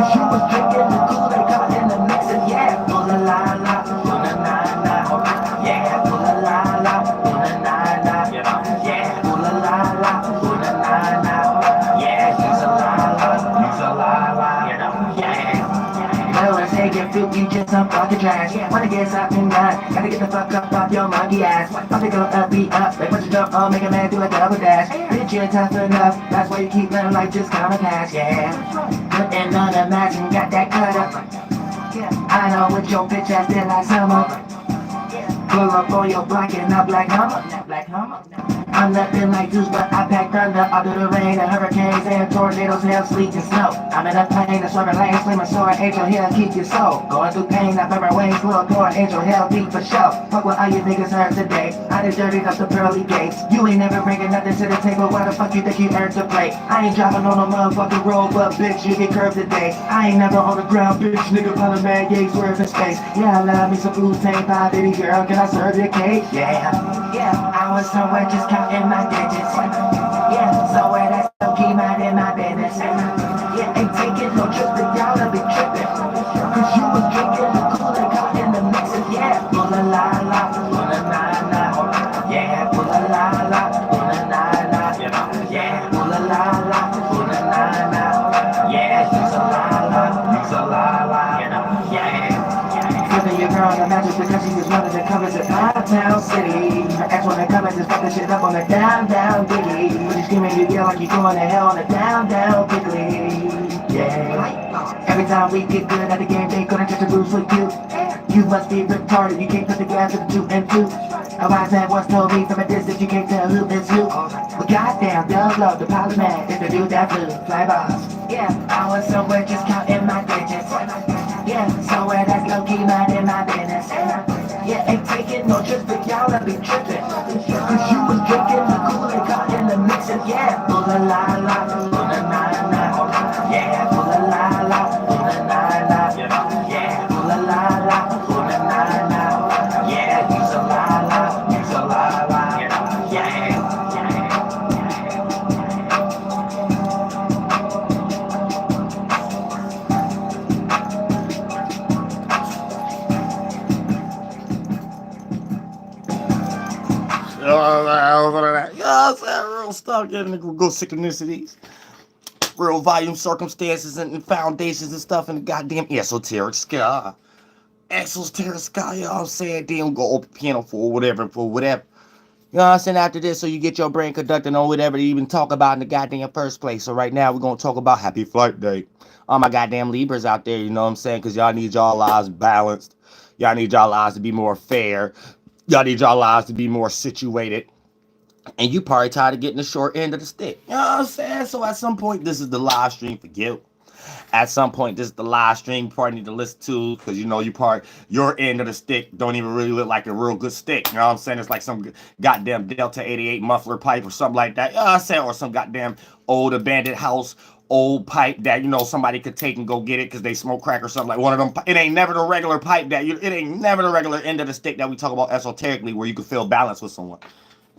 Cause you was drinking the Kool-Aid, caught in the mix and yeah, ooh la la la, ooh la na na, yeah, ooh la la la, ooh la na na, yeah, ooh la la la, ooh la na na, yeah, he's a la la, he's a la la, yeah. Know when I say get fruit, you just some fucking trash. Wanna get something done, gotta get the fuck up off your monkey ass. I'll pick up, beat up, like what you jump on, make a man do a double dash. Bitch, you ain't tough enough, that's why you keep letting life just come and pass, yeah. Putting on a mask and got that cut up. I know with your bitch ass did like summer. Pull up on your block and up like Hummer. I'm nothing like Zeus, but I pack thunder under the rain and hurricanes and tornadoes, hail, sleet, and snow. I'm in a plane, a swerving lane, slim and sore, angel here, keep your soul. Going through pain, I've ever ways, little door, angel hell, deep for show. Fuck what all you niggas heard today. I done dirtied up the pearly gates. You ain't never bringing nothing to the table. Why the fuck you think you earned the plate? I ain't driving on a motherfucking road, but bitch, you get curved today. I ain't never on the ground, bitch, nigga, pilot man, yeah, swerve in space. Yeah, I love me some blue tank pie, baby girl, can I serve your cake? Yeah, I was somewhere just counting my digits. Yeah, somewhere that's low key minding my business. Yeah, ain't taking no trips, but y'all be tripping. Cause you was drinking the Kool-Aid, caught in the mix and yeah, ooh la la la, ooh la na na, yeah, ooh la la la, ooh la na na, yeah, ooh la la la, ooh la na na, yeah, he's a la la, he's a la la, yeah. Flipping your girl on the mattress because she just wanted to cover the Town City. Her ex wanna come and just fuck the shit up on the down diggy. When you screaming, you yell like you going to hell on the down quickly. Yeah. Every time we get good at the game, they gonna touch a bruise with you. You must be retarded, you can't put the gas to the 2 and 2. A wise man once told me from a distance, you can't tell who is who. But goddamn, Doelowdapilotman is the dude that flew. Fly bars. Yeah, I was somewhere just counting my digits. Yeah, somewhere that's low-key minding my business. Yeah, ain't taking no trips, but y'all be tripping. Cause you was drinking the Kool-Aid, caught in the mix and yeah, ooh la la la, ooh la na na, yeah, ooh la la la, ooh la na na, yeah, ooh la la la, ooh la na na, yeah, he's a la la, he's a la la, yeah. Yeah, I'm saying real stuff, getting the go synchronicities, real volume circumstances and foundations and stuff in the goddamn esoteric sky. Esoteric sky, you know what I'm saying? Damn, go open piano for whatever. You know what I'm saying? After this, so you get your brain conducting on whatever to even talk about in the goddamn first place. So right now, we're going to talk about Happy Flightdae. All my goddamn Libras out there, you know what I'm saying? Because y'all need y'all lives balanced. Y'all need y'all lives to be more fair. Y'all need y'all lives to be more situated. And you probably tired of getting the short end of the stick. You know what I'm saying? So at some point, this is the live stream for guilt. At some point, this is the live stream you probably need to listen to because you know your end of the stick don't even really look like a real good stick. You know what I'm saying? It's like some goddamn Delta 88 muffler pipe or something like that. You know what I'm saying? Or some goddamn old abandoned house, old pipe that, you know, somebody could take and go get it because they smoke crack or something like one of them. It ain't never the regular pipe it ain't never the regular end of the stick that we talk about esoterically where you can feel balance with someone.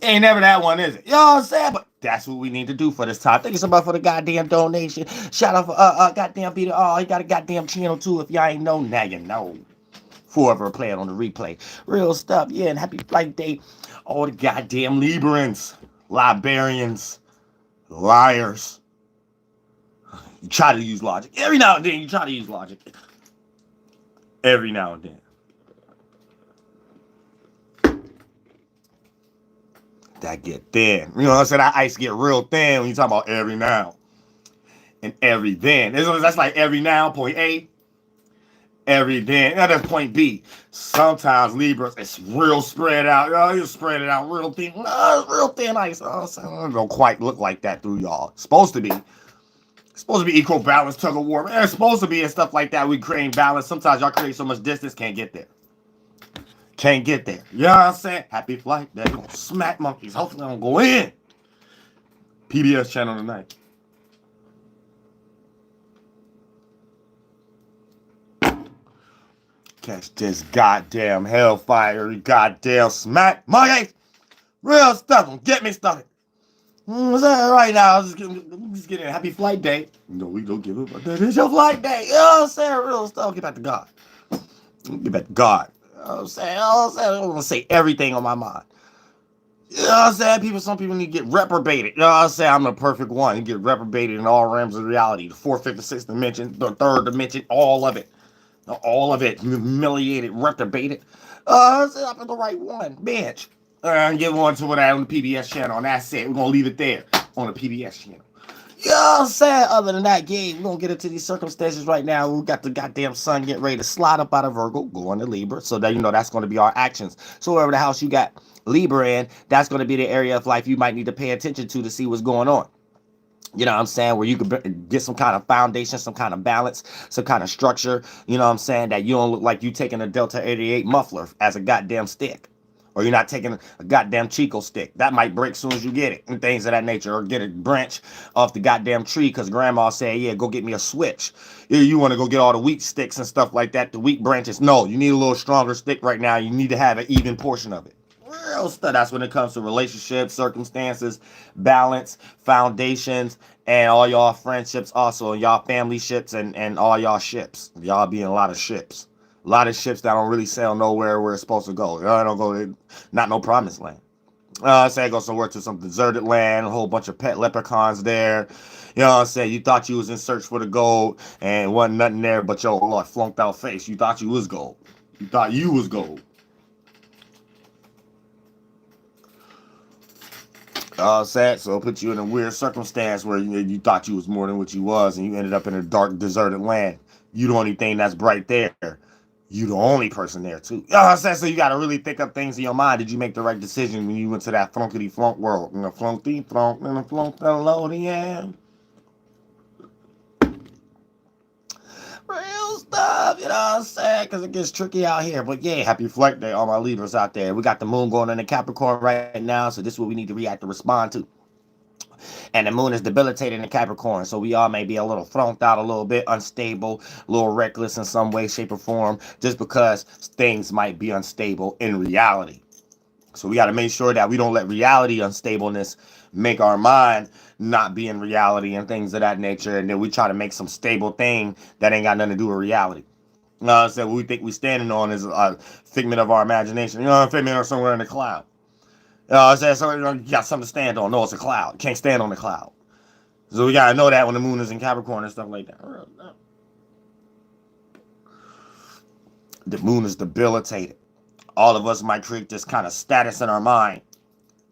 Ain't never that one, is it? You know what I'm saying? But that's what we need to do for this time. Thank you so much for the goddamn donation. Shout out for goddamn Peter. Oh, he got a goddamn channel too. If y'all ain't know, now you know. Forever playing on the replay. Real stuff, yeah, and happy Flightdae. All the goddamn Librans, Liberians, liars. You try to use logic. Every now and then you try to use logic. Every now and then. That get thin. You know what I'm saying? That ice get real thin when you talk about every now and every then. That's like every now, point A, every then. That's point B. Sometimes Libras, it's real spread out. You spread it out real thin. Real thin ice. It don't quite look like that through y'all. It's supposed to be. It's supposed to be equal balance, tug of war. It's supposed to be and stuff like that. We create balance. Sometimes y'all create so much distance, can't get there. Can't get there. You know what I'm saying? Happy flight. They're going to smack monkeys. Hopefully, they don't go in. PBS channel tonight. Catch this goddamn hellfire. Goddamn smack monkeys. Real stuff. Don't get me started. What's that right now? I'm just getting a happy flight day. No, we don't give it, but that is your flight day. You know what I'm saying? Real stuff. Get back to God. Get back to God. You know what I'm saying? I don't want to say everything on my mind. You know what I'm saying? Some people need to get reprobated. You know what I'm saying? I'm the perfect one. You get reprobated in all realms of reality. The fourth, fifth, and sixth dimension, the third dimension, all of it. All of it. Humiliated, reprobated. I'm the right one. Bitch. Give one to that on the PBS channel, and that's it. We're going to leave it there on the PBS channel. You know what I'm saying? Other than that, Gabe, we're going to get into these circumstances right now. We got the goddamn sun getting ready to slide up out of Virgo, go into Libra. So that, that's going to be our actions. So wherever the house you got Libra in, that's going to be the area of life you might need to pay attention to see what's going on. You know what I'm saying? Where you could get some kind of foundation, some kind of balance, some kind of structure. You know what I'm saying? That you don't look like you taking a Delta 88 muffler as a goddamn stick. Or you're not taking a goddamn Chico stick. That might break as soon as you get it. And things of that nature. Or get a branch off the goddamn tree because grandma said, yeah, go get me a switch. You want to go get all the weak sticks and stuff like that, the weak branches. No, you need a little stronger stick right now. You need to have an even portion of it. Real stuff. That's when it comes to relationships, circumstances, balance, foundations, and all y'all friendships also. And y'all family ships and all y'all ships. Y'all be in a lot of ships. A lot of ships that don't really sail nowhere where it's supposed to go. I don't go, not no promised land. Say go somewhere to some deserted land, a whole bunch of pet leprechauns there. You know what I'm saying? You thought you was in search for the gold and wasn't nothing there but your Lord flunked out face. You thought you was gold. You thought you was gold. Sad, so it put you in a weird circumstance where you thought you was more than what you was, and you ended up in a dark, deserted land. You the only thing that's bright there. You the only person there too. You know what I'm saying? So you got to really think up things in your mind. Did you make the right decision when you went to that flunkety flunk world? And the flunky flunk and the flunk Doelowdapilotman. Real stuff, you know what I'm saying? Because it gets tricky out here. But yeah, happy flight day, all my Libras out there. We got the moon going in the Capricorn right now, so this is what we need to react to respond to. And the moon is debilitating in Capricorn, so we all may be a little thrown out, a little bit unstable, a little reckless in some way, shape, or form, just because things might be unstable in reality. So we got to make sure that we don't let reality unstableness make our mind not be in reality and things of that nature, and then we try to make some stable thing that ain't got nothing to do with reality. You know what I'm saying? What we think we standing on is a figment of our imagination. You know, a figment of somewhere in the cloud. You know what I'm saying? So you got something to stand on. No, it's a cloud. You can't stand on the cloud. So we gotta know that when the moon is in Capricorn and stuff like that. The moon is debilitated. All of us might create this kind of status in our mind.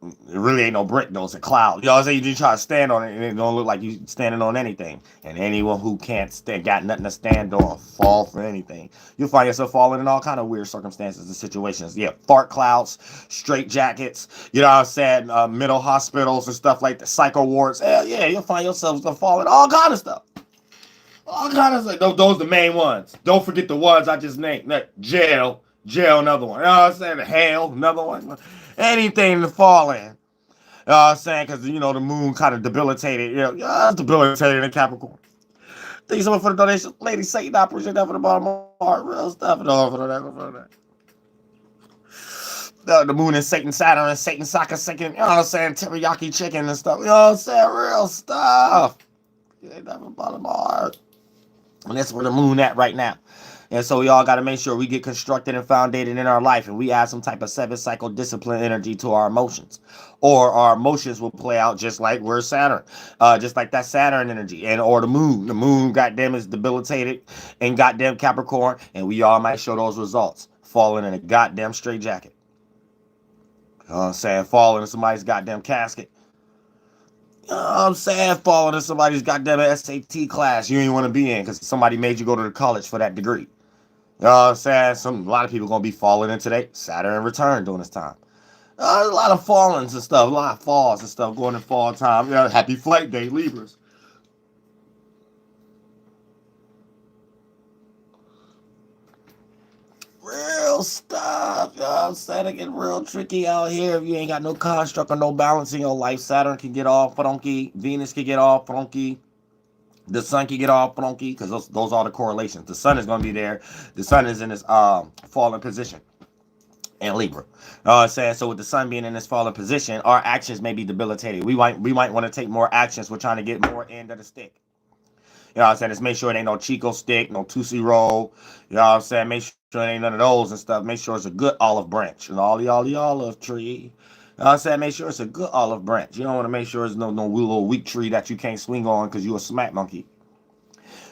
It really ain't no brick though, it's a cloud. You know what I'm saying? You try to stand on it and it don't look like you standing on anything. And anyone who can't stand, got nothing to stand on, fall for anything. You'll find yourself falling in all kind of weird circumstances and situations. Yeah, fart clouds, straight jackets, you know what I'm saying? Mental hospitals and stuff like the psycho wards. Hell yeah, you'll find yourself falling all kind of stuff. All kind of stuff. Those are the main ones. Don't forget the ones I just named. Jail, another one. You know what I'm saying? Hell, another one. Anything to fall in. You know what I'm saying? Because, the moon kind of debilitated. It's debilitated in Capricorn. Thank you so much for the donation. Lady Satan, I appreciate that for the bottom of my heart. Real stuff. The moon and Satan, Saturn, and Satan, Saka, Satan, you know what I'm saying? Teriyaki chicken and stuff. You know what I'm saying? Real stuff. Ain't that for the bottom of my heart. And that's where the moon at right now. And so we all got to make sure we get constructed and founded in our life, and we add some type of 7-cycle discipline energy to our emotions, or our emotions will play out just like we're Saturn, just like that Saturn energy, and or the moon. The moon, goddamn, is debilitated in goddamn Capricorn, and we all might show those results, falling in a goddamn straight jacket. You know what I'm saying? Falling in somebody's goddamn casket. You know what I'm saying? Falling in somebody's goddamn SAT class you ain't want to be in because somebody made you go to the college for that degree. You know what I'm saying? A lot of people going to be falling in today. Saturn return during this time. There's a lot of fallings and stuff. A lot of falls and stuff going in fall time. Happy flight day, Libras. Real stuff. You know what I'm saying? It get real tricky out here if you ain't got no construct or no balance in your life. Saturn can get all funky. Venus can get all funky. The sun can get all funky because those are the correlations. The sun is going to be there. The sun is in its fallen position. and Libra. Saying so with the sun being in this fallen position, our actions may be debilitated. We might want to take more actions. We're trying to get more end of the stick. You know what I'm saying? Just make sure it ain't no Chico stick, no Tootsie Roll. You know what I'm saying? Make sure it ain't none of those and stuff. Make sure it's a good olive branch. And all the olive tree. You know what I'm saying? Make sure it's a good olive branch. You don't want to make sure it's no little weak tree that you can't swing on because you a smack monkey.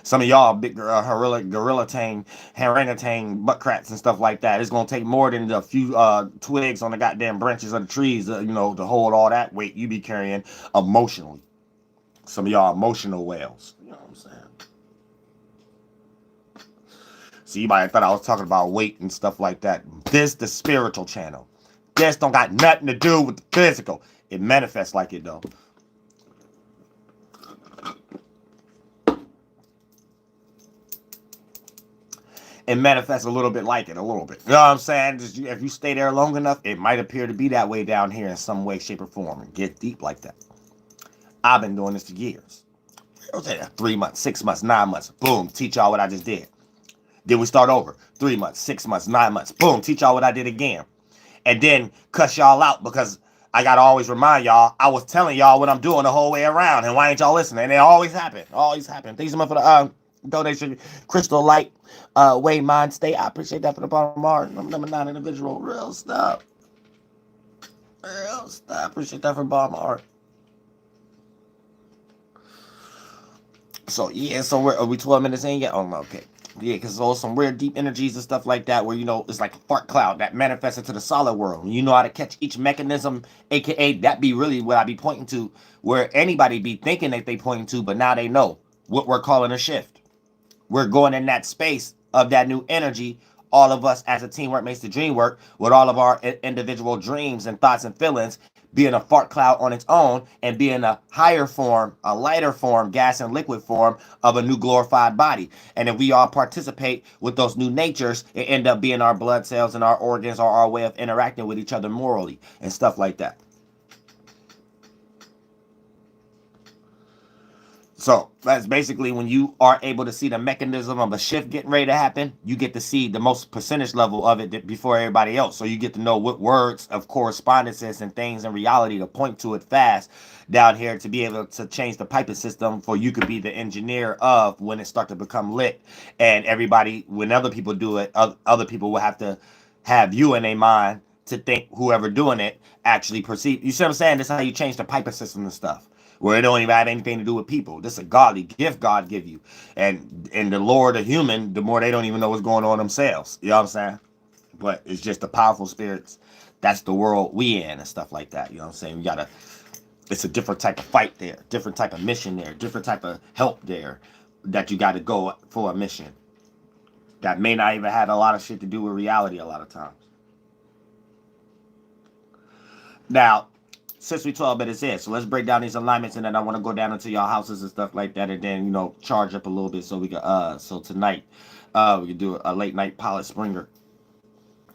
Some of y'all big gorilla tang, orangutan butt cracks and stuff like that. It's gonna take more than a few twigs on the goddamn branches of the trees, to hold all that weight you be carrying emotionally. Some of y'all emotional whales. You know what I'm saying? So you might have thought I was talking about weight and stuff like that. This the spiritual channel. This don't got nothing to do with the physical. It manifests like it though. It manifests a little bit like it, a little bit. You know what I'm saying? Just, if you stay there long enough, it might appear to be that way down here in some way, shape, or form, and get deep like that. I've been doing this for years. 3 months, 6 months, 9 months. Boom, teach y'all what I just did. Then we start over. 3 months, 6 months, 9 months. Boom, teach y'all what I did again. And then cuss y'all out because I gotta always remind y'all I was telling y'all what I'm doing the whole way around, and why ain't y'all listening? And it always happen. Always happen. Thanks so much for the donation. Crystal Light, Way Mind State. I appreciate that for the bottom art. I'm number 9 individual. Real stuff. Real stuff. Appreciate that for the bottom art. So yeah, so are we 12 minutes in yet? Oh no, okay. Yeah, because there's some weird deep energies and stuff like that where, it's like a fart cloud that manifests into the solid world. You know how to catch each mechanism, aka that be really what I be pointing to, where anybody be thinking that they pointing to, but now they know what we're calling a shift. We're going in that space of that new energy. All of us as a teamwork makes the dream work, with all of our individual dreams and thoughts and feelings being a fart cloud on its own and being a higher form, a lighter form, gas and liquid form of a new glorified body. And if we all participate with those new natures, it end up being our blood cells and our organs or our way of interacting with each other morally and stuff like that. So that's basically when you are able to see the mechanism of a shift getting ready to happen, you get to see the most percentage level of it before everybody else. So you get to know what words of correspondences and things in reality to point to it fast down here to be able to change the piping system for you could be the engineer of when it start to become lit. And everybody, when other people do it, other people will have to have you in their mind to think whoever doing it actually perceive. You see what I'm saying? This is how you change the piping system and stuff where it don't even have anything to do with people. This is a godly gift God give you. And the lower the human, the more they don't even know what's going on themselves. You know what I'm saying? But it's just the powerful spirits. That's the world we in and stuff like that. You know what I'm saying? It's a different type of fight there, different type of mission there, different type of help there that you got to go for a mission that may not even have a lot of shit to do with reality a lot of times. Now, since we 12 minutes in, so let's break down these alignments, and then I want to go down into y'all houses and stuff like that, and then charge up a little bit so we can so tonight we can do a late night pilot springer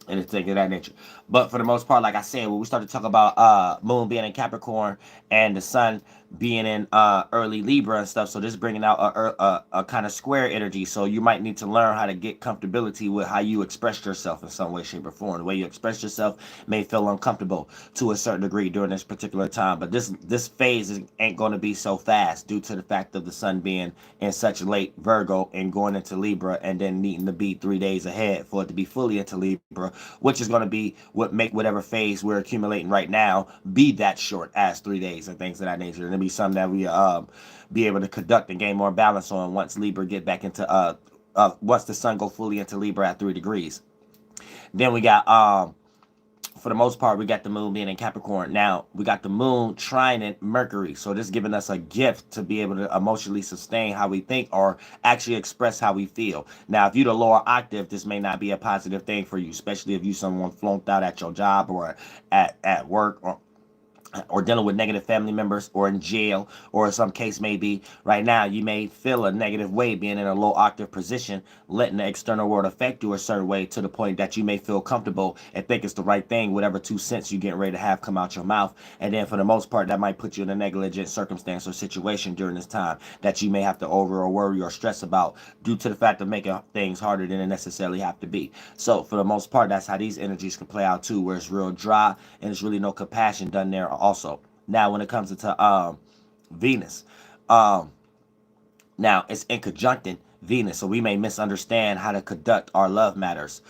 and things of that nature. But for the most part, like I said, when we started to talk about moon being in Capricorn and the sun being in early Libra and stuff, so this is bringing out a kind of square energy. So you might need to learn how to get comfortability with how you express yourself in some way, shape, or form. The way you express yourself may feel uncomfortable to a certain degree during this particular time, but this phase ain't going to be so fast due to the fact of the sun being in such late Virgo and going into Libra, and then needing to be 3 days ahead for it to be fully into Libra, which is going to be what make whatever phase we're accumulating right now be that short as 3 days and things of that nature. And it'll be something that we be able to conduct and gain more balance on once Libra get back into once the sun go fully into Libra at 3 degrees. Then we got for the most part, we got the moon being in Capricorn. Now, we got the moon trining Mercury. So this is giving us a gift to be able to emotionally sustain how we think or actually express how we feel. Now, if you're the lower octave, this may not be a positive thing for you, especially if you someone flunked out at your job or at work or or dealing with negative family members or in jail or some case may be right now, you may feel a negative way being in a low octave position, letting the external world affect you a certain way to the point that you may feel comfortable and think it's the right thing, whatever 2 cents you're getting ready to have come out your mouth. And then for the most part, that might put you in a negligent circumstance or situation during this time that you may have to over or worry or stress about due to the fact of making things harder than it necessarily have to be. So for the most part, that's how these energies can play out too, where it's real dry and there's really no compassion done there also. Now, when it comes to Venus, um, now it's in conjuncting Venus, so we may misunderstand how to conduct our love matters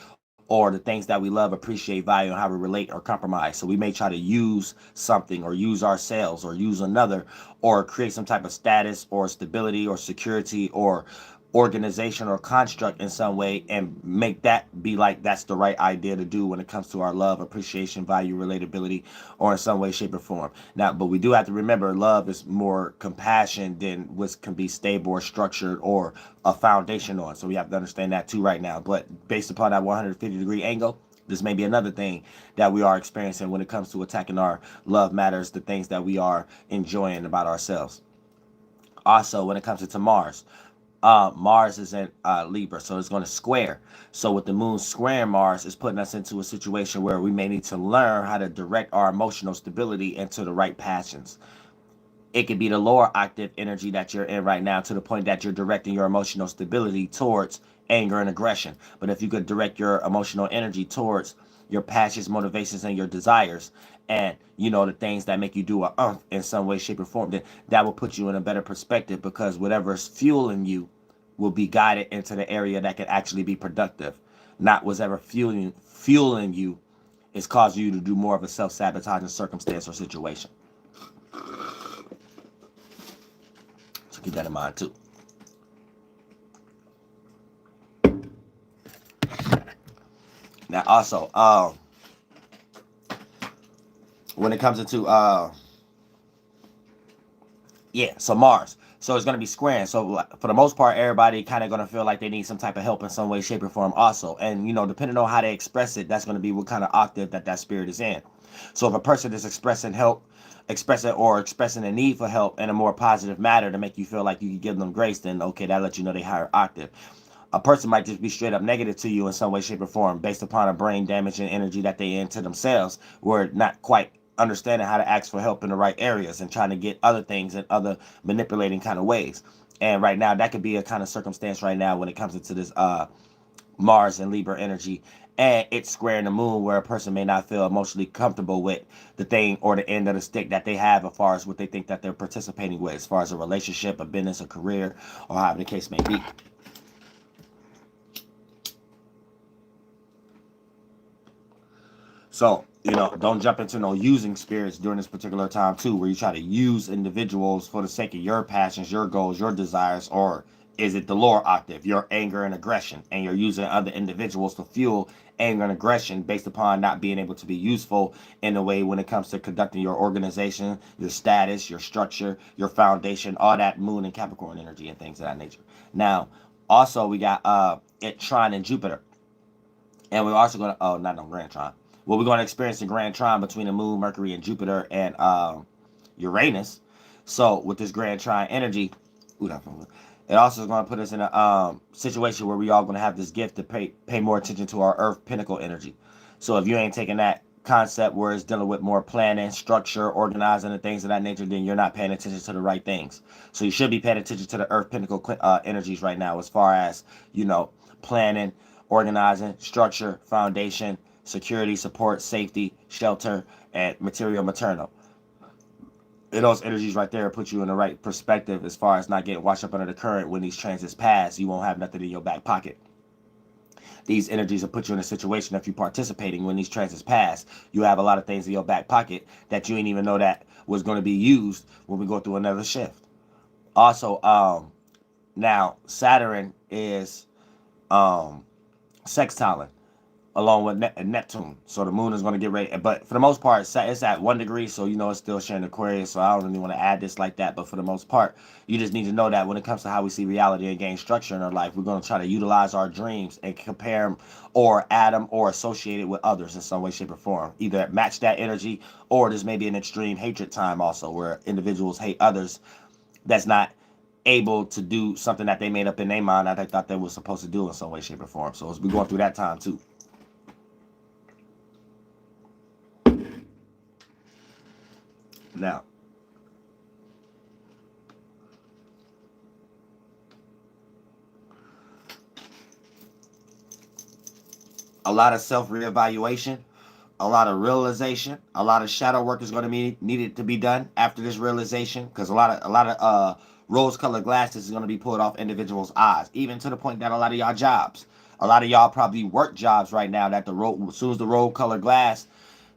or the things that we love, appreciate, value, and how we relate or compromise. So we may try to use something or use ourselves or use another or create some type of status or stability or security or organization or construct in some way and make that be like that's the right idea to do when it comes to our love, appreciation, value, relatability, or in some way, shape, or form. Now, but we do have to remember love is more compassion than what can be stable or structured or a foundation on. So we have to understand that too right now. But based upon that 150-degree angle, this may be another thing that we are experiencing when it comes to attacking our love matters, the things that we are enjoying about ourselves. Also, when it comes to Mars, Mars is in Libra, so it's going to square. So with the moon squaring Mars, is putting us into a situation where we may need to learn how to direct our emotional stability into the right passions. It could be the lower octave energy that you're in right now to the point that you're directing your emotional stability towards anger and aggression. But if you could direct your emotional energy towards your passions, motivations, and your desires, and the things that make you do a in some way, shape, or form, then that will put you in a better perspective because whatever's fueling you will be guided into the area that can actually be productive. Not whatever fueling you is causing you to do more of a self-sabotaging circumstance or situation. So keep that in mind too. Now also, when it comes into so Mars. So it's going to be squaring. So for the most part, everybody kind of going to feel like they need some type of help in some way, shape, or form also. And, depending on how they express it, that's going to be what kind of octave that spirit is in. So if a person is expressing help, expressing a need for help in a more positive manner to make you feel like you can give them grace, then okay, that lets you know they higher octave. A person might just be straight up negative to you in some way, shape, or form based upon a brain damage and energy that they into themselves, where not quite understanding how to ask for help in the right areas and trying to get other things in other manipulating kind of ways. And right now, that could be a kind of circumstance right now when it comes into this Mars and Libra energy. And it's squaring the moon where a person may not feel emotionally comfortable with the thing or the end of the stick that they have as far as what they think that they're participating with, as far as a relationship, a business, a career, or however the case may be. So, don't jump into no using spirits during this particular time too, where you try to use individuals for the sake of your passions, your goals, your desires, or is it the lower octave, your anger and aggression, and you're using other individuals to fuel anger and aggression based upon not being able to be useful in a way when it comes to conducting your organization, your status, your structure, your foundation, all that moon and Capricorn energy and things of that nature. Now, also we got it trine in Jupiter. And we're also going to, not no Grand Trine. Well, we're going to experience the Grand Trine between the Moon, Mercury, and Jupiter and Uranus. So with this Grand Trine energy, it also is going to put us in a situation where we all going to have this gift to pay more attention to our Earth Pinnacle energy. So if you ain't taking that concept where it's dealing with more planning, structure, organizing, and things of that nature, then you're not paying attention to the right things. So you should be paying attention to the Earth Pinnacle energies right now as far as, planning, organizing, structure, foundation, security, support, safety, shelter, and material maternal. And those energies right there put you in the right perspective as far as not getting washed up under the current when these transits pass. You won't have nothing in your back pocket. These energies will put you in a situation if you're participating when these transits pass. You have a lot of things in your back pocket that you didn't even know that was going to be used when we go through another shift. Also, now Saturn is sextiling along with Neptune. So the moon is going to get ready. But for the most part, it's at 1 degree. So, you know, it's still sharing Aquarius. So I don't really want to add this like that. But for the most part, you just need to know that when it comes to how we see reality and gain structure in our life, we're going to try to utilize our dreams and compare them or add them or associate it with others in some way, shape, or form. Either match that energy, or there's maybe an extreme hatred time also where individuals hate others that's not able to do something that they made up in their mind that they thought they were supposed to do in some way, shape, or form. So we're going through that time too. Now, a lot of self-reevaluation, a lot of realization, a lot of shadow work is going to be needed to be done after this realization, because a lot of rose-colored glasses is going to be pulled off individuals' eyes, even to the point that a lot of y'all jobs, a lot of y'all probably work jobs right now that as soon as the rose-colored glass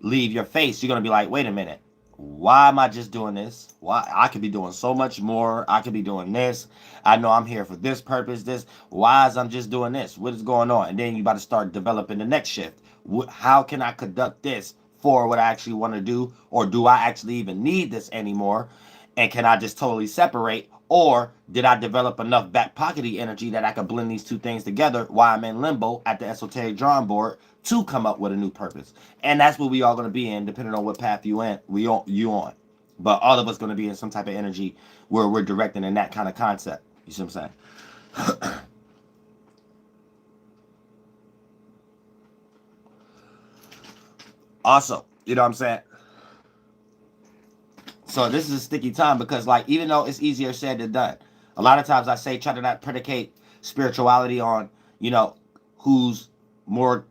leave your face, you're going to be like, wait a minute, why am I just doing this? Why I could be doing so much more. I could be doing this. I know I'm here for this purpose. This. Why is I'm just doing this? What is going on? And then you about to start developing the next shift. How can I conduct this for what I actually want to do? Or do I actually even need this anymore? And can I just totally separate? Or did I develop enough back pockety energy that I could blend these two things together while I'm in limbo at the esoteric drawing board to come up with a new purpose? And that's what we all going to be in, depending on what path you on. But all of us going to be in some type of energy where we're directing in that kind of concept. You see what I'm saying? Also, you know what I'm saying? So this is a sticky time because, like, even though it's easier said than done, a lot of times I say try to not predicate spirituality on, you know, who's more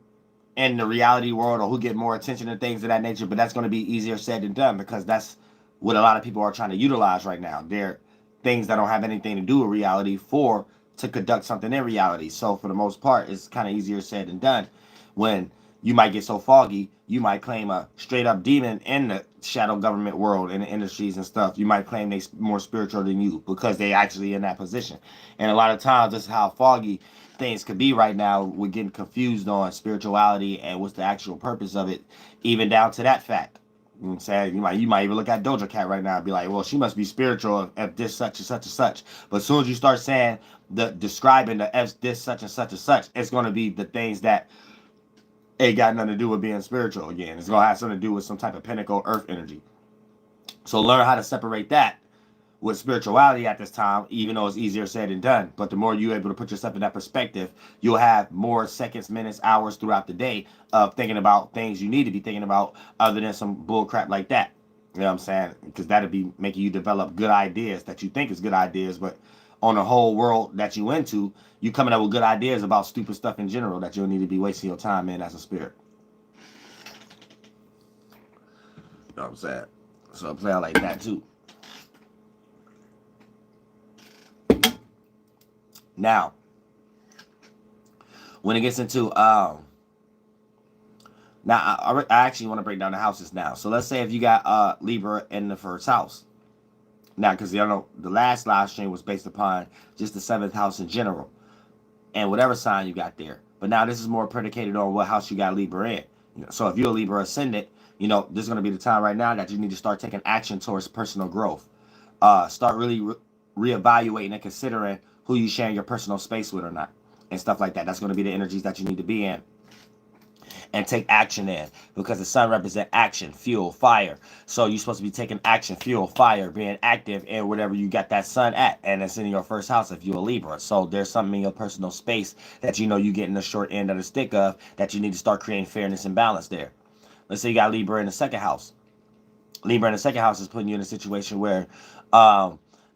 in the reality world or who get more attention and things of that nature. But that's going to be easier said than done because that's what a lot of people are trying to utilize right now. They're things that don't have anything to do with reality to conduct something in reality. So for the most part, it's kind of easier said than done. When you might get so foggy, you might claim a straight up demon in the shadow government world, in the industries and stuff. You might claim they more spiritual than you because they actually in that position. And a lot of times, this is how foggy things could be right now. We're getting confused on spirituality and what's the actual purpose of it, even down to that fact. You know what I'm saying? You might even look at Doja Cat right now and be like, well, she must be spiritual if this, such and such and such. But as soon as you start saying describing the F this, such and such and such, it's going to be the things that ain't got nothing to do with being spiritual again. It's going to have something to do with some type of pinnacle earth energy. So learn how to separate that with spirituality at this time, even though it's easier said than done. But the more you're able to put yourself in that perspective, you'll have more seconds, minutes, hours throughout the day of thinking about things you need to be thinking about other than some bull crap like that. You know what I'm saying? Because that'll be making you develop good ideas that you think is good ideas, but on the whole world that you into, you coming up with good ideas about stupid stuff in general that you don't need to be wasting your time in as a spirit. You know what I'm saying? So I'm playing like that too. Now, when it gets into now I actually want to break down the houses now. So let's say if you got Libra in the first house. Now, because you know the last live stream was based upon just the seventh house in general and whatever sign you got there. But now this is more predicated on what house you got Libra in. You know, so if you're a Libra ascendant, you know this is going to be the time right now that you need to start taking action towards personal growth. Start really reevaluating and considering who you sharing your personal space with or not, and stuff like that. That's going to be the energies that you need to be in and take action in, because the sun represents action, fuel, fire. So you're supposed to be taking action, fuel, fire, being active in whatever you got that sun at, and it's in your first house if you're a Libra. So there's something in your personal space that you know you're getting the short end of the stick of that you need to start creating fairness and balance there. Let's say you got Libra in the second house. Libra in the second house is putting you in a situation where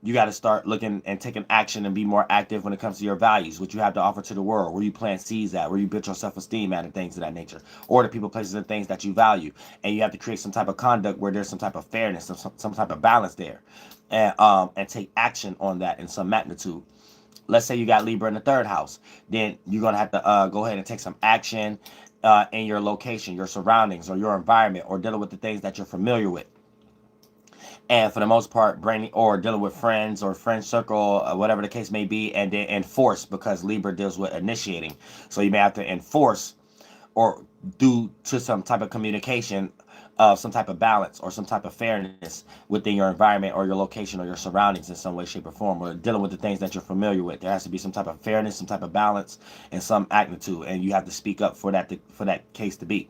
you got to start looking and taking action and be more active when it comes to your values, what you have to offer to the world, where you plant seeds at, where you build your self-esteem at, and things of that nature, or the people, places, and things that you value. And you have to create some type of conduct where there's some type of fairness, some type of balance there, and take action on that in some magnitude. Let's say you got Libra in the third house, then you're going to have to go ahead and take some action in your location, your surroundings, or your environment, or dealing with the things that you're familiar with. And for the most part, dealing with friends or friend circle, whatever the case may be, and then enforce, because Libra deals with initiating. So you may have to enforce or due to some type of communication of some type of balance or some type of fairness within your environment or your location or your surroundings in some way, shape, or form, or dealing with the things that you're familiar with. There has to be some type of fairness, some type of balance, and some magnitude, and you have to speak up for that case to be,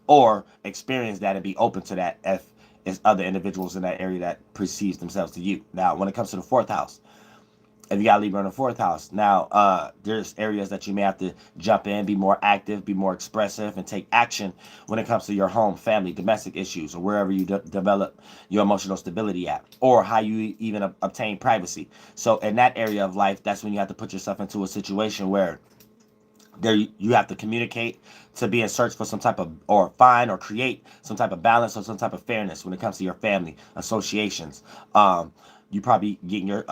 or experience that and be open to that if it's other individuals in that area that perceives themselves to you. Now, when it comes to the fourth house, if you got Libra in the fourth house, now there's areas that you may have to jump in, be more active, be more expressive, and take action when it comes to your home, family, domestic issues, or wherever you develop your emotional stability at, or how you even obtain privacy. So in that area of life, that's when you have to put yourself into a situation where there you have to communicate to be in search for some type of, or find or create some type of balance or some type of fairness when it comes to your family associations. You probably getting your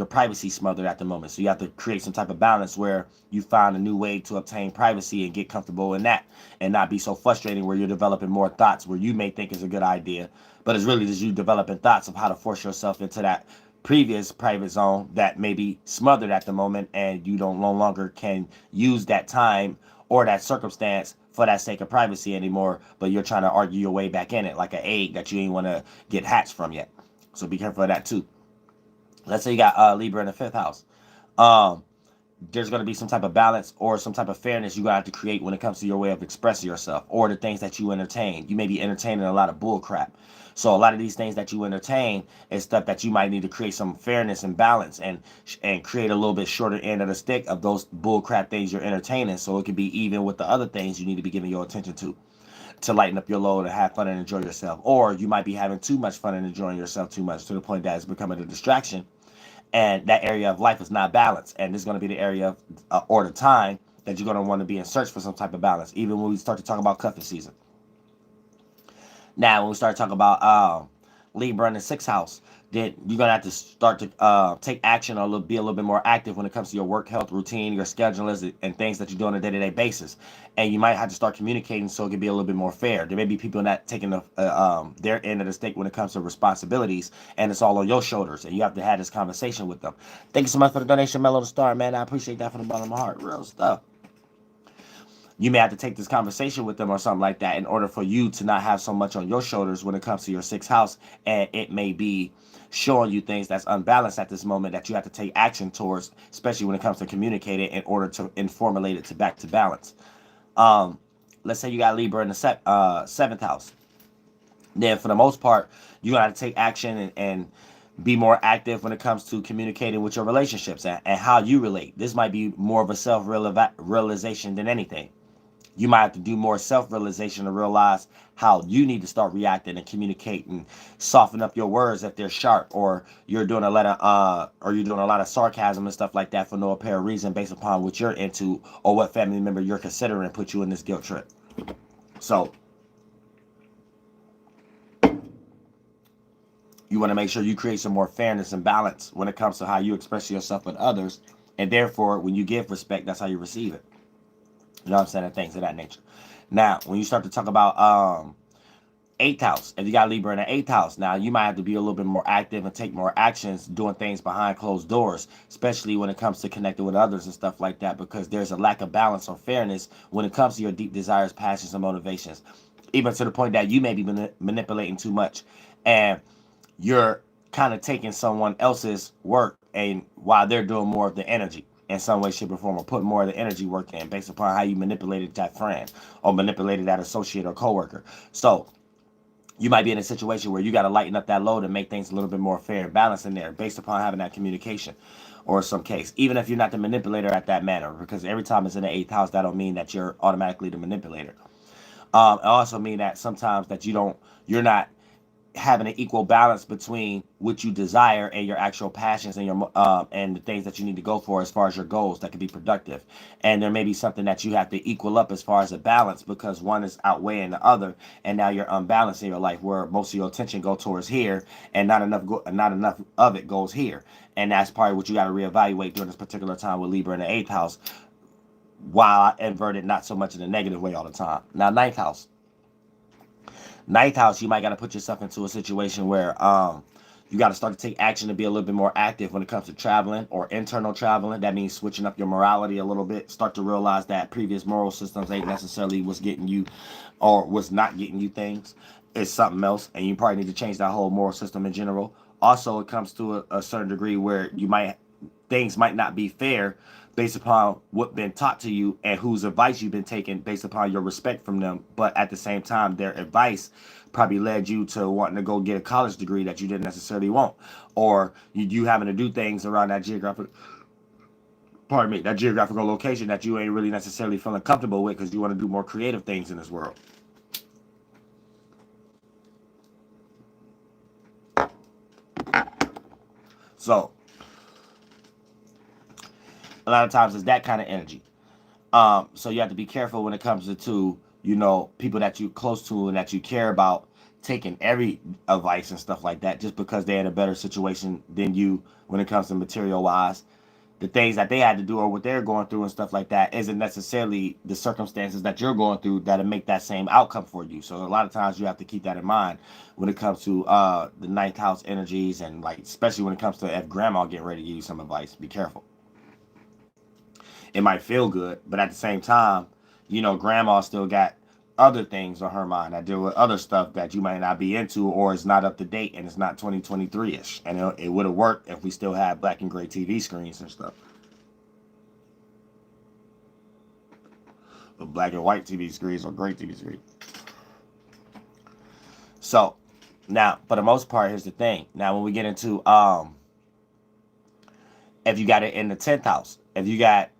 privacy smothered at the moment, so you have to create some type of balance where you find a new way to obtain privacy and get comfortable in that, and not be so frustrating where you're developing more thoughts where you may think is a good idea, but it's really just you developing thoughts of how to force yourself into that previous private zone that may be smothered at the moment, and you don't no longer can use that time or that circumstance for that sake of privacy anymore, but you're trying to argue your way back in it like an egg that you ain't want to get hatched from yet. So be careful of that too. Let's say you got Libra in the fifth house. Um, there's going to be some type of balance or some type of fairness you're going to have to create when it comes to your way of expressing yourself or the things that you entertain. You may be entertaining a lot of bull crap. So a lot of these things that you entertain is stuff that you might need to create some fairness and balance, and create a little bit shorter end of the stick of those bull crap things you're entertaining, so it can be even with the other things you need to be giving your attention to lighten up your load and have fun and enjoy yourself. Or you might be having too much fun and enjoying yourself too much to the point that it's becoming a distraction, and that area of life is not balanced. And this is going to be the area of, or the time that you're going to want to be in search for some type of balance, even when we start to talk about cuffing season. Now, when we start talking about Libra in the sixth house, then you're going to have to start to take action or be a little bit more active when it comes to your work, health, routine, your schedules, and things that you do on a day-to-day basis. And you might have to start communicating so it can be a little bit more fair. There may be people not taking their end of the stick when it comes to responsibilities, and it's all on your shoulders, and you have to have this conversation with them. Thank you so much for the donation, Mellow the Star, man. I appreciate that from the bottom of my heart. Real stuff. You may have to take this conversation with them or something like that in order for you to not have so much on your shoulders when it comes to your sixth house, and it may be showing you things that's unbalanced at this moment that you have to take action towards, especially when it comes to communicating in order to formulate it to back to balance. Let's say you got Libra in the seventh house. Then for the most part, you got to take action and be more active when it comes to communicating with your relationships and how you relate. This might be more of a self-realization than anything. You might have to do more self-realization to realize how you need to start reacting and communicating, soften up your words if they're sharp, or you're doing a lot of sarcasm and stuff like that for no apparent reason based upon what you're into or what family member you're considering put you in this guilt trip. So you want to make sure you create some more fairness and balance when it comes to how you express yourself with others, and therefore when you give respect, that's how you receive it. You know what I'm saying? And things of that nature. Now, when you start to talk about eighth house, if you got Libra in the eighth house, now you might have to be a little bit more active and take more actions doing things behind closed doors, especially when it comes to connecting with others and stuff like that, because there's a lack of balance or fairness when it comes to your deep desires, passions, and motivations, even to the point that you may be manipulating too much, and you're kind of taking someone else's work and while they're doing more of the energy in some way, shape, or form, or putting more of the energy work in based upon how you manipulated that friend or manipulated that associate or coworker. So you might be in a situation where you got to lighten up that load and make things a little bit more fair and balanced in there based upon having that communication or some case, even if you're not the manipulator at that manner, because every time it's in the eighth house, that don't mean that you're automatically the manipulator. It also mean that sometimes that you're not having an equal balance between what you desire and your actual passions and your and the things that you need to go for as far as your goals that can be productive. And there may be something that you have to equal up as far as a balance, because one is outweighing the other, and now you're unbalancing your life where most of your attention go towards here and not enough of it goes here. And that's probably what you got to reevaluate during this particular time with Libra in the eighth house, while I inverted not so much in a negative way all the time. Now, ninth house. Ninth house, you might got to put yourself into a situation where You got to start to take action to be a little bit more active when it comes to traveling or internal traveling. That means switching up your morality a little bit. Start to realize that previous moral systems ain't necessarily what's getting you or what's not getting you things. It's something else, and you probably need to change that whole moral system in general. Also, it comes to a certain degree where things might not be fair based upon what's been taught to you and whose advice you've been taking based upon your respect from them. But at the same time, their advice probably led you to wanting to go get a college degree that you didn't necessarily want, or you having to do things around that geographical location that you ain't really necessarily feeling comfortable with because you want to do more creative things in this world. So a lot of times it's that kind of energy. So you have to be careful when it comes to people that you close to and that you care about taking every advice and stuff like that just because they're in a better situation than you when it comes to material wise. The things that they had to do or what they're going through and stuff like that isn't necessarily the circumstances that you're going through that'll make that same outcome for you. So a lot of times you have to keep that in mind when it comes to the ninth house energies, and like especially when it comes to if grandma getting ready to give you some advice, be careful. It might feel good, but at the same time, grandma still got other things on her mind that deal with other stuff that you might not be into or is not up to date and it's not 2023-ish. And it would have worked if we still had black and gray TV screens and stuff. But black and white TV screens or gray TV screens. So, now, for the most part, here's the thing. Now, when we get into, if you got it in the 10th house, if you got,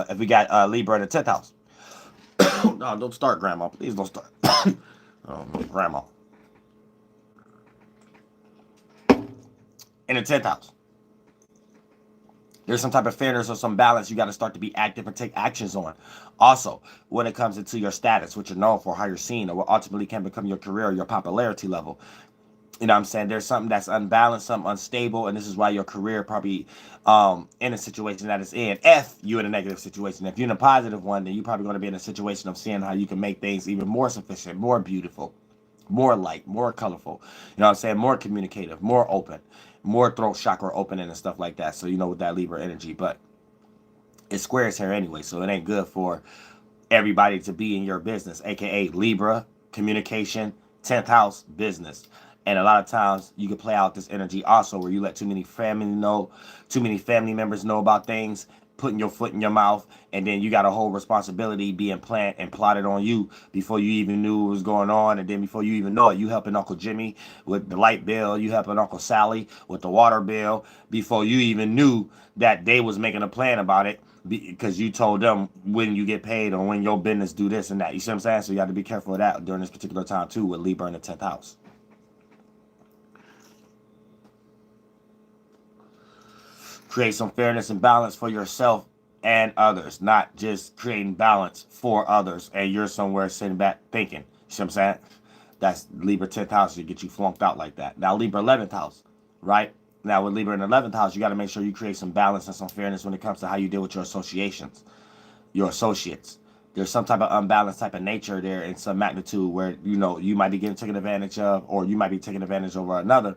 if we got Libra in the 10th house. No, don't start, Grandma. Please don't start. Grandma. In the 10th house. There's some type of fairness or some balance you got to start to be active and take actions on. Also, when it comes into your status, what you're known for, how you're seen, or what ultimately can become your career or your popularity level. You know what I'm saying? There's something that's unbalanced, something unstable, and this is why your career probably in a situation that it's in. If you're in a negative situation. If you're in a positive one, then you're probably going to be in a situation of seeing how you can make things even more sufficient, more beautiful, more light, more colorful. You know what I'm saying? More communicative, more open, more throat chakra opening and stuff like that. So, with that Libra energy. But it's squares here anyway, so it ain't good for everybody to be in your business, aka Libra, communication, 10th house, business. And a lot of times you can play out this energy also where you let too many family members know about things, putting your foot in your mouth, and then you got a whole responsibility being planned and plotted on you before you even knew what was going on. And then before you even know it, you helping Uncle Jimmy with the light bill, you helping Uncle Sally with the water bill before you even knew that they was making a plan about it because you told them when you get paid or when your business do this and that. You see what I'm saying? So you have to be careful of that during this particular time too with Libra in the 10th house. Create some fairness and balance for yourself and others, not just creating balance for others and you're somewhere sitting back thinking. You see what I'm saying? That's Libra 10th house to get you flunked out like that. Now Libra 11th house, right? Now with Libra in the 11th house, you got to make sure you create some balance and some fairness when it comes to how you deal with your associations, your associates. There's some type of unbalanced type of nature there in some magnitude where, you might be getting taken advantage of or you might be taking advantage over another.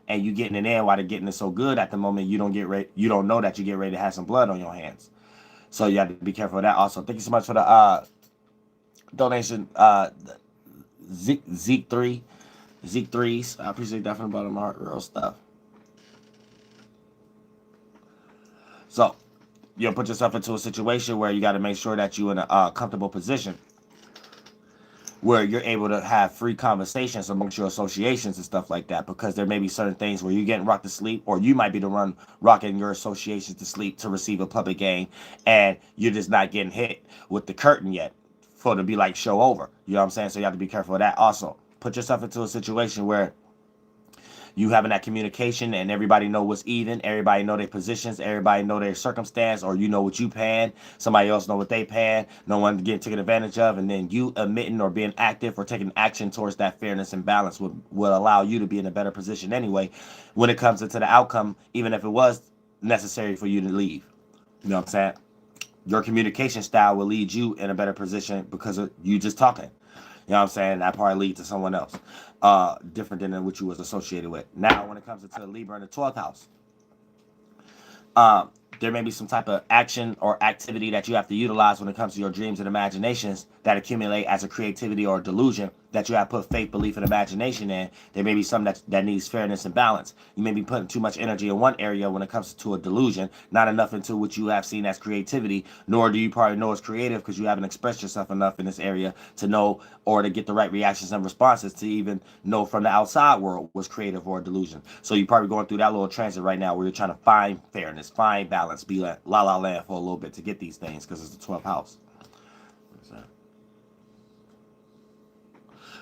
And you getting it in while they're getting it so good at the moment, you don't know that you get ready to have some blood on your hands. So you have to be careful of that also. Thank you so much for the donation, Zeke 3s. I appreciate that from the bottom of my heart, real stuff. So you'll put yourself into a situation where you got to make sure that you're in a comfortable position where you're able to have free conversations amongst your associations and stuff like that, because there may be certain things where you're getting rocked to sleep, or you might be the one rocking your associations to sleep to receive a public gain, and you're just not getting hit with the curtain yet for it to be like show over. You know what I'm saying? So you have to be careful of that. Also, put yourself into a situation where you having that communication and everybody know what's even, everybody know their positions, everybody know their circumstance, or what you paying, somebody else know what they paying, no one getting taken advantage of, and then you admitting or being active or taking action towards that fairness and balance will allow you to be in a better position anyway when it comes into the outcome, even if it was necessary for you to leave. You know what I'm saying? Your communication style will lead you in a better position because of you just talking. You know what I'm saying? That probably leads to someone else, different than what you was associated with. Now, when it comes into Libra in the 12th house, um, there may be some type of action or activity that you have to utilize when it comes to your dreams and imaginations that accumulate as a creativity or a delusion that you have put faith, belief, and imagination in. There may be something that needs fairness and balance. You may be putting too much energy in one area when it comes to a delusion, not enough into what you have seen as creativity, nor do you probably know it's creative because you haven't expressed yourself enough in this area to know or to get the right reactions and responses to even know from the outside world was creative or a delusion. So you're probably going through that little transit right now where you're trying to find fairness, find balance, be like la la land for a little bit to get these things because it's the 12th house.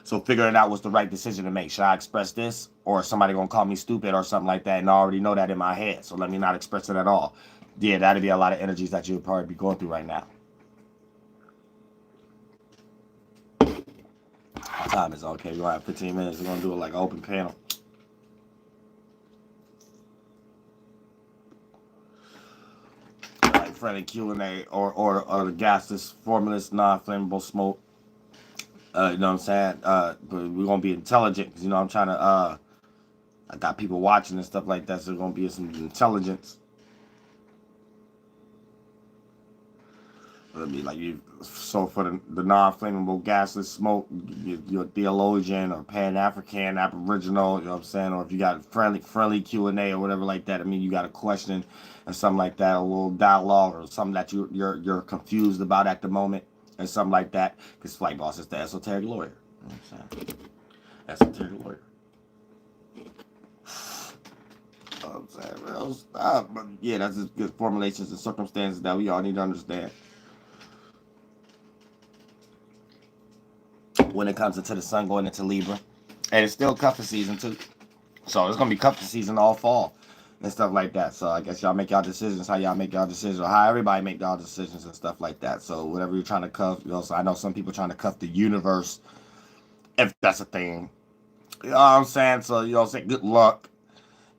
So figuring out what's the right decision to make. Should I express this, or is somebody gonna call me stupid or something like that? And I already know that in my head, so let me not express it at all. Yeah, that'd be a lot of energies that you'll probably be going through right now. What time is okay? We're gonna have 15 minutes. We're gonna do it like an open panel. Like friendly Q&A or the gaseous, formless, non-flammable smoke. You know what I'm saying? But we're gonna be intelligent because I'm trying to. I got people watching and stuff like that, so there's gonna be some intelligence. It'll be like you. So for the non-flammable gasless smoke, you're a theologian or Pan-African, Aboriginal. You know what I'm saying? Or if you got friendly Q&A or whatever like that. I mean, you got a question or something like that, a little dialogue or something that you're confused about at the moment, and something like that. Because Flight Boss is the esoteric lawyer. You know what I'm saying? Esoteric lawyer. I'm saying real stuff, but yeah, that's just good formulations and circumstances that we all need to understand when it comes into the sun going into Libra. And it's still cuffing season too. So it's gonna be cuffing season all fall and stuff like that. So I guess y'all make y'all decisions, how y'all make y'all decisions, or how everybody make y'all decisions and stuff like that. So whatever you're trying to cuff, so I know some people trying to cuff the universe, if that's a thing. You know what I'm saying? So say good luck.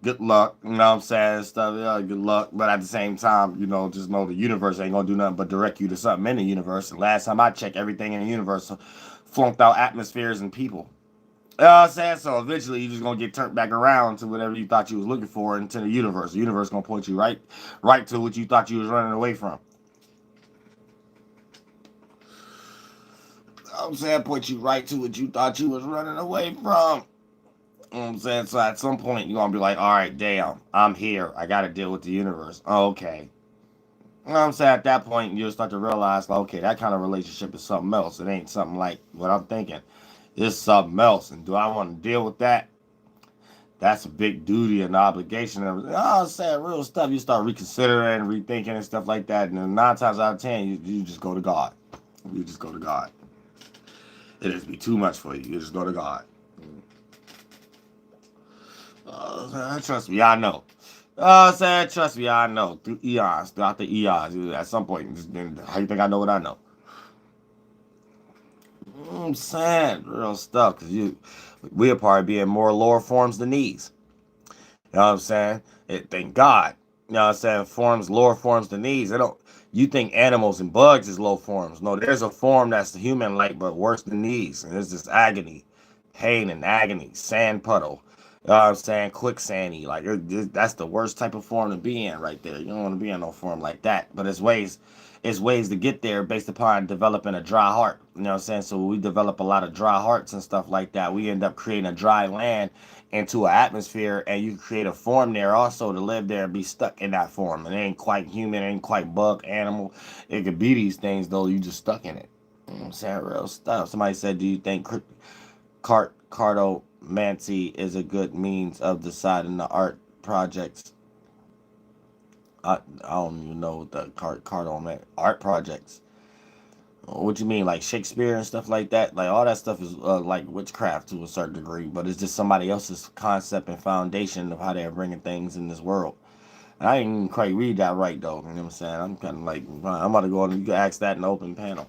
Good luck, you know what I'm saying, stuff, yeah, good luck, but at the same time, just know the universe ain't gonna do nothing but direct you to something in the universe, and last time I checked, everything in the universe flunked out atmospheres and people, you know what I'm saying, so eventually you're just gonna get turned back around to whatever you thought you was looking for into the universe gonna point you right to what you thought you was running away from, you know what I'm saying, point you right to what you thought you was running away from. You know what I'm saying? So at some point, you're going to be like, all right, damn, I'm here. I got to deal with the universe. Okay. You know what I'm saying? At that point, you'll start to realize, like, okay, that kind of relationship is something else. It ain't something like what I'm thinking. It's something else. And do I want to deal with that? That's a big duty and obligation. And everything. I'm saying real stuff. You start reconsidering, rethinking, and stuff like that. And then 9 times out of 10, you just go to God. You just go to God. It just be too much for you. You just go to God. Trust me, I know. Trust me, I know. Through eons, throughout the eons, at some point, how you think I know what I know? I'm saying real stuff, because we'll probably be in more lower forms than these. You know what I'm saying? Thank God. You know what I'm saying? Forms, lower forms than these. You think animals and bugs is low forms. No, there's a form that's human-like, but worse than these. And it's just agony, pain and agony, sand puddle. You know what I'm saying? Quicksandy. Like, that's the worst type of form to be in right there. You don't want to be in no form like that. But it's ways to get there based upon developing a dry heart. You know what I'm saying? So when we develop a lot of dry hearts and stuff like that, we end up creating a dry land into an atmosphere, and you create a form there also to live there and be stuck in that form. And it ain't quite human, it ain't quite bug, animal. It could be these things though, you just stuck in it. You know what I'm saying? Real stuff. Somebody said, do you think cartomancy is a good means of deciding the art projects? I don't even know what the cartoman art projects. What you mean, like Shakespeare and stuff like that? Like all that stuff is like witchcraft to a certain degree, but it's just somebody else's concept and foundation of how they're bringing things in this world. And I didn't quite read that right though. You know what I'm saying? I'm kind of like, I'm about to go on. You can ask that in the open panel.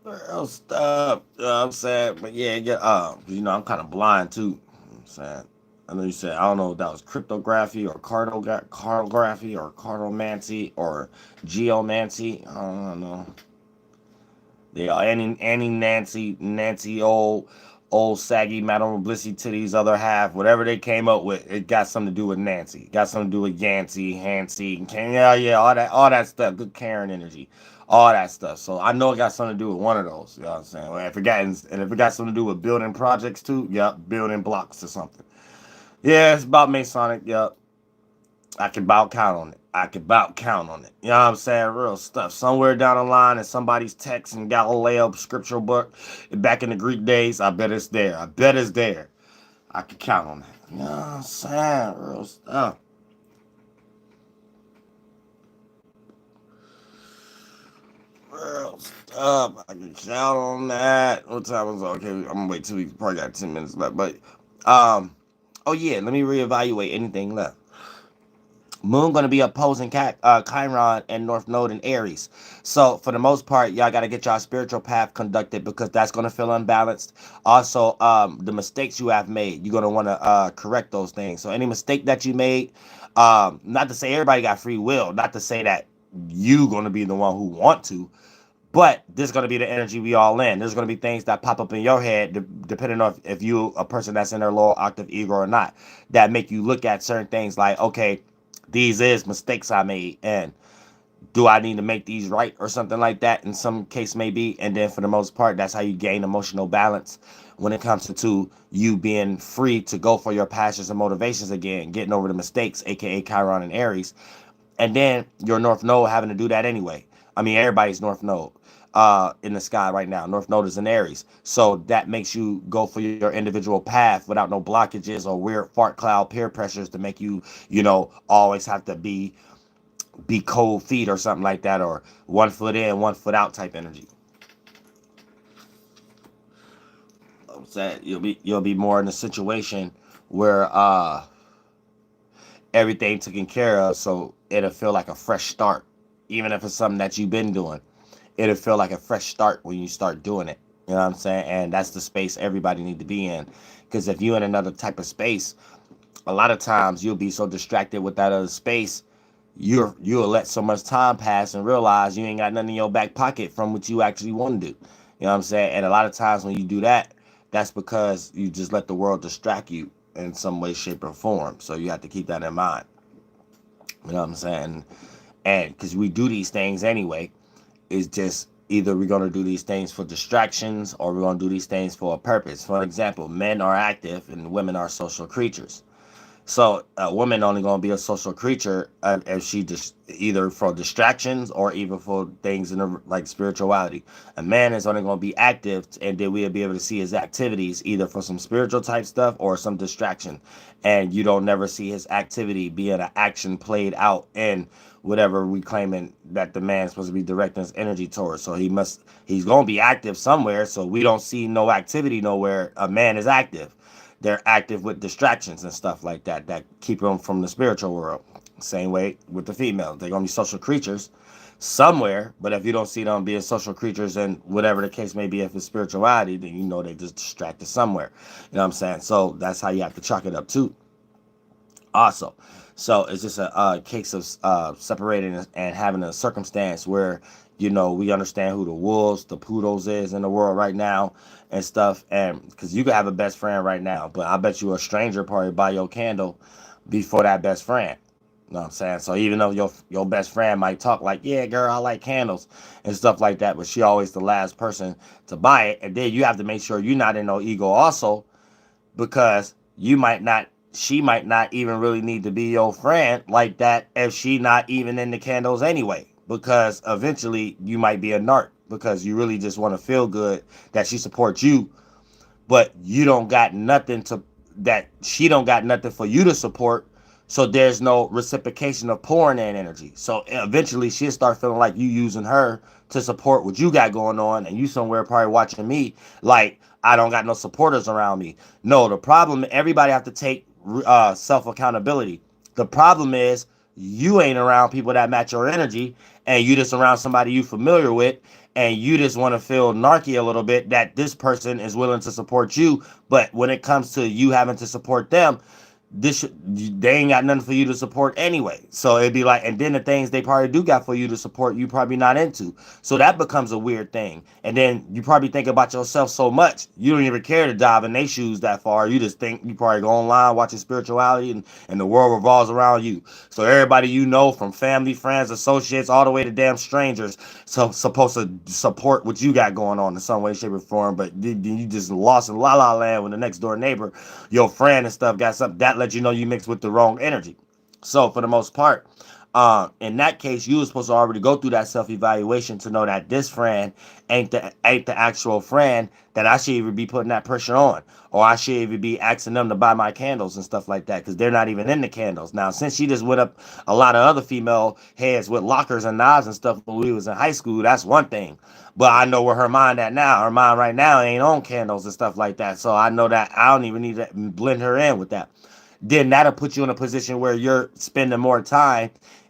Real stuff. You know what I'm saying? But yeah, I'm kind of blind too. You know what I'm saying? I know you said, I don't know if that was cryptography or cartography or cartomancy or geomancy. I don't know. Yeah, Annie Nancy, old saggy Madame Blissy to these other half, whatever they came up with, it got something to do with Nancy. Got something to do with Yancy, Hancy, yeah, all that stuff. Good Karen energy, all that stuff. So I know it got something to do with one of those. You know what I'm saying? Well, if it got something to do with building projects too, yep, building blocks or something. Yeah, it's about Masonic. Yep, I can about count on it. I can about count on it. You know what I'm saying? Real stuff. Somewhere down the line in somebody's text in Galileo scriptural book back in the Greek days, I bet it's there. I bet it's there. I can count on that. You know what I'm saying? Real stuff. Real stuff. I can count on that. What time was it? Okay, I'm gonna wait 2 weeks. Probably got 10 minutes left. But oh yeah, let me reevaluate anything left. Moon going to be opposing Chiron and North Node in Aries. So for the most part, y'all got to get y'all spiritual path conducted because that's going to feel unbalanced. Also, the mistakes you have made, you're going to want to correct those things. So any mistake that you made, not to say everybody got free will, not to say that you going to be the one who want to, but this is going to be the energy we all in. There's going to be things that pop up in your head, depending on if you a person that's in their lower octave ego or not, that make you look at certain things like, okay, these is mistakes I made, and do I need to make these right or something like that in some case maybe. And then for the most part, that's how you gain emotional balance when it comes to you being free to go for your passions and motivations again, getting over the mistakes, aka Chiron and Aries. And then your North Node having to do that anyway. I mean, everybody's North Node in the sky right now. North Node is in Aries. So that makes you go for your individual path without no blockages or weird fart cloud peer pressures to make you, always have to be cold feet or something like that, or 1 foot in, 1 foot out type energy. I'm saying you'll be more in a situation where everything taken care of, so it'll feel like a fresh start. Even if it's something that you've been doing, it'll feel like a fresh start when you start doing it. You know what I'm saying? And that's the space everybody need to be in. Because if you're in another type of space, a lot of times you'll be so distracted with that other space, you'll let so much time pass and realize you ain't got nothing in your back pocket from what you actually want to do. You know what I'm saying? And a lot of times when you do that, that's because you just let the world distract you in some way, shape, or form. So you have to keep that in mind. You know what I'm saying? And because we do these things anyway, it's just either we're going to do these things for distractions or we're going to do these things for a purpose. For example, men are active and women are social creatures. So a woman only gonna be a social creature if she just either for distractions or even for things in the, like spirituality. A man is only gonna be active, and then we'll be able to see his activities either for some spiritual type stuff or some distraction. And you don't never see his activity being an action played out in whatever we claiming that the man's supposed to be directing his energy towards. So he's gonna be active somewhere. So we don't see no activity nowhere. A man is active. They're active with distractions and stuff like that keep them from the spiritual world. Same way with the females. They're going to be social creatures somewhere, but if you don't see them being social creatures and whatever the case may be, if it's spirituality, then you know they just distracted somewhere. You know what I'm saying? So that's how you have to chalk it up too. Also, so it's just a case of separating and having a circumstance where we understand who the wolves, the poodles is in the world right now and stuff. And because you could have a best friend right now, but I bet you a stranger probably buy your candle before that best friend. You know what I'm saying? So even though your best friend might talk like, yeah, girl, I like candles and stuff like that, but she always the last person to buy it. And then you have to make sure you're not in no ego also, because she might not even really need to be your friend like that if she not even in the candles anyway, because eventually you might be a narc because you really just want to feel good that she supports you, but you don't got nothing that she don't got nothing for you to support. So there's no reciprocation of pouring in energy. So eventually she'll start feeling like you using her to support what you got going on, and you somewhere probably watching me like I don't got no supporters around me. No, the problem, everybody have to take self accountability. The problem is you ain't around people that match your energy, and you just around somebody you familiar with, and you just want to feel narky a little bit that this person is willing to support you. But when it comes to you having to support them, they ain't got nothing for you to support anyway. So it'd be like, and then the things they probably do got for you to support, you probably not into. So that becomes a weird thing. And then you probably think about yourself so much, you don't even care to dive in their shoes that far. You just think you probably go online watching spirituality, and the world revolves around you. So everybody you know, from family, friends, associates, all the way to damn strangers, so supposed to support what you got going on in some way, shape, or form. But then you just lost in la la land when the next door neighbor, your friend and stuff, got something that let you know you mixed with the wrong energy. So for the most part, in that case, you were supposed to already go through that self-evaluation to know that this friend ain't the actual friend that I should even be putting that pressure on, or I should even be asking them to buy my candles and stuff like that, because they're not even in the candles. Now, since she just went up a lot of other female heads with lockers and knives and stuff when we was in high school, that's one thing. But I know where her mind at now. Her mind right now ain't on candles and stuff like that. So I know that I don't even need to blend her in with that. Then that'll put you in a position where you're spending more time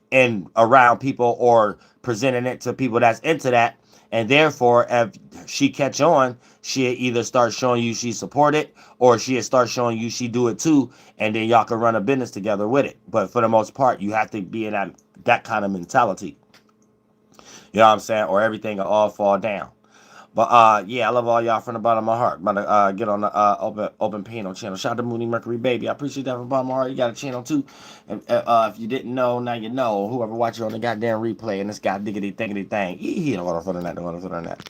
in around people or presenting it to people that's into that. And therefore, if she catch on, she'll either start showing you she support it, or she'll start showing you she do it too, and then y'all can run a business together with it. But for the most part, you have to be in that kind of mentality. You know what I'm saying? Or everything will all fall down. But yeah, I love all y'all from the bottom of my heart. I'm about to get on the open piano channel. Shout out to Mooney Mercury Baby. I appreciate that from the bottom of my heart. You got a channel too. And, if you didn't know, now you know. Whoever watch it on the goddamn replay, and this guy diggity thinkity thing. Hold on for that.